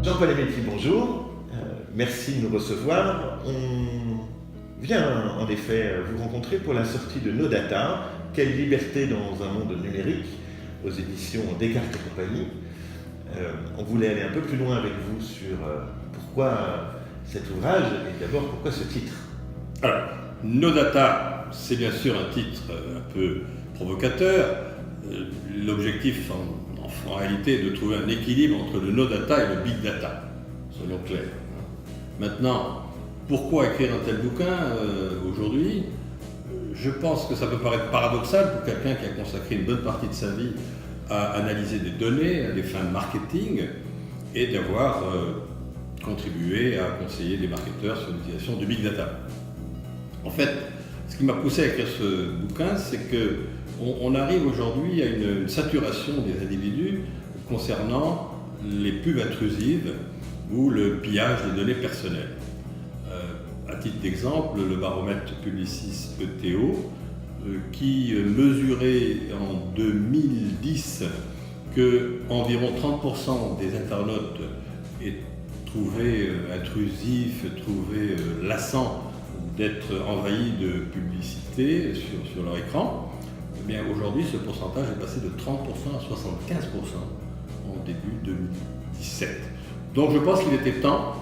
Jean-Paul Emetti, bonjour. Merci de nous recevoir. On vient en effet vous rencontrer pour la sortie de Nos Data, Quelle liberté dans un monde numérique, aux éditions Descartes et compagnie. On voulait aller un peu plus loin avec vous sur pourquoi cet ouvrage et d'abord pourquoi ce titre. Alors, Nos Data, c'est bien sûr un titre un peu provocateur. L'objectif en réalité est de trouver un équilibre entre le No Data et le Big Data, soyons clairs. Maintenant, pourquoi écrire un tel bouquin aujourd'hui? Je pense que ça peut paraître paradoxal pour quelqu'un qui a consacré une bonne partie de sa vie à analyser des données, à des fins de marketing, et d'avoir contribué à conseiller des marketeurs sur l'utilisation du Big Data. En fait, ce qui m'a poussé à écrire ce bouquin, c'est qu'on arrive aujourd'hui à une saturation des individus concernant les pubs intrusives ou le pillage des données personnelles. À titre d'exemple, le baromètre Publicis ETO, qui mesurait en 2010 que environ 30% des internautes trouvaient intrusifs, trouvaient lassants d'être envahis de publicité sur leur écran. Eh bien, aujourd'hui, ce pourcentage est passé de 30% à 75% en début 2017. Donc je pense qu'il était temps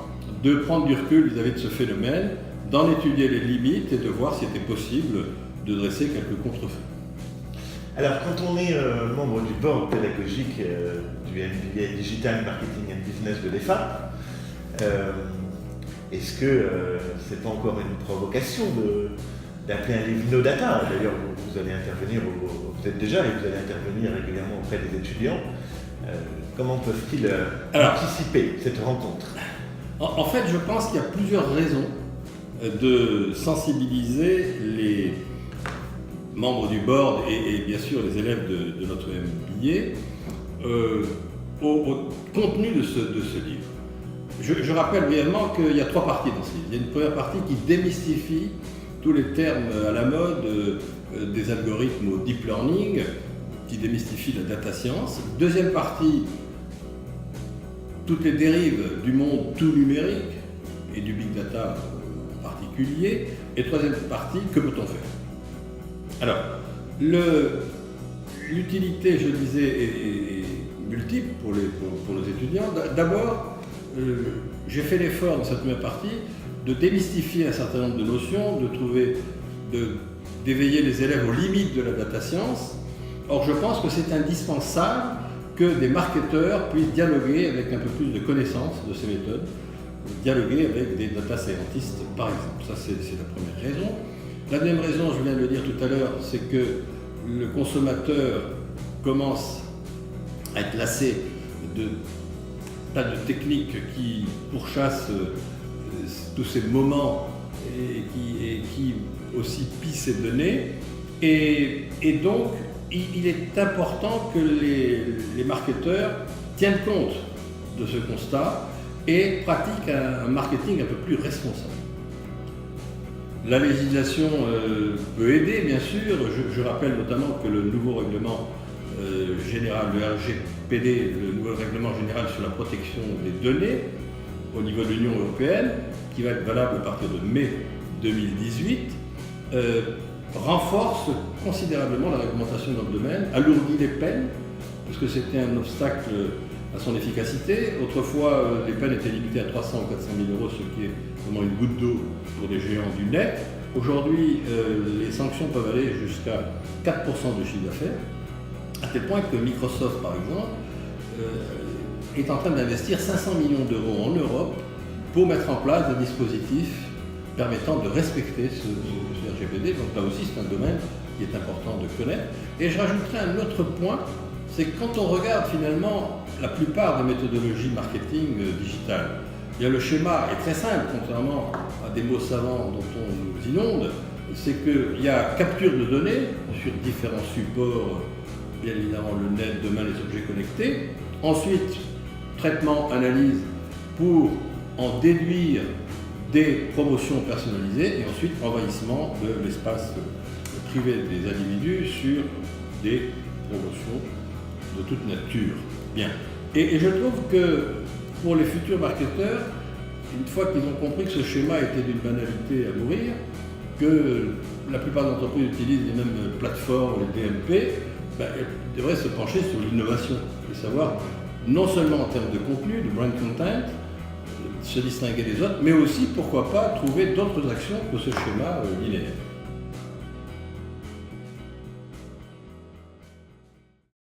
de prendre du recul vis-à-vis de ce phénomène, d'en étudier les limites et de voir s'il était possible de dresser quelques contrefeux. Alors, quand on est membre du board pédagogique du MBA Digital Marketing and Business de l'EFA, est-ce que c'est pas encore une provocation d'appeler un livre No Data? D'ailleurs, vous allez intervenir, vous êtes déjà et vous allez intervenir régulièrement auprès des étudiants. Comment peuvent-ils anticiper cette rencontre? En fait, je pense qu'il y a plusieurs raisons de sensibiliser les membres du board et bien sûr les élèves de notre MBA au contenu de ce livre. Je rappelle brièvement qu'il y a trois parties dans ce livre. Il y a une première partie qui démystifie tous les termes à la mode des algorithmes au deep learning, qui démystifie la data science. Deuxième partie, toutes les dérives du monde tout numérique et du big data en particulier. Et troisième partie, que peut-on faire? Alors, l'utilité, je disais, est multiple pour nos étudiants. D'abord, j'ai fait l'effort dans cette première partie de démystifier un certain nombre de notions, d'éveiller les élèves aux limites de la data science. Or, je pense que c'est indispensable que des marketeurs puissent dialoguer avec un peu plus de connaissances de ces méthodes, dialoguer avec des data scientists, par exemple. Ça, c'est la première raison. La deuxième raison, je viens de le dire tout à l'heure, c'est que le consommateur commence à être lassé de tas de techniques qui pourchassent tous ces moments et qui aussi pillent ces données. Et donc, il est important que les marketeurs tiennent compte de ce constat et pratiquent un marketing un peu plus responsable. La législation peut aider, bien sûr. Je rappelle notamment que le nouveau règlement général, le RGPD, le nouveau règlement général sur la protection des données au niveau de l'Union européenne, qui va être valable à partir de mai 2018, renforce considérablement la réglementation dans le domaine, alourdit les peines, parce que c'était un obstacle à son efficacité. Autrefois, les peines étaient limitées à 300 ou 400 000 euros, ce qui est vraiment une goutte d'eau pour les géants du net. Aujourd'hui, les sanctions peuvent aller jusqu'à 4% de chiffre d'affaires, à tel point que Microsoft, par exemple, est en train d'investir 500 millions d'euros en Europe pour mettre en place des dispositifs permettant de respecter ce RGPD. Donc là aussi, c'est un domaine qui est important de connaître. Et je rajouterai un autre point, c'est que quand on regarde finalement la plupart des méthodologies marketing digitales, le schéma est très simple, contrairement à des mots savants dont on nous inonde, c'est qu'il y a capture de données sur différents supports, bien évidemment le net, demain les objets connectés, ensuite traitement, analyse pour en déduire des promotions personnalisées et ensuite envahissement de l'espace privé des individus sur des promotions de toute nature. Bien. Et je trouve que pour les futurs marketeurs, une fois qu'ils ont compris que ce schéma était d'une banalité à mourir, que la plupart des entreprises utilisent les mêmes plateformes, les DMP, elles devraient se pencher sur l'innovation et savoir, non seulement en termes de contenu, de brand content, se distinguer des autres, mais aussi, pourquoi pas, trouver d'autres actions que ce schéma linéaire.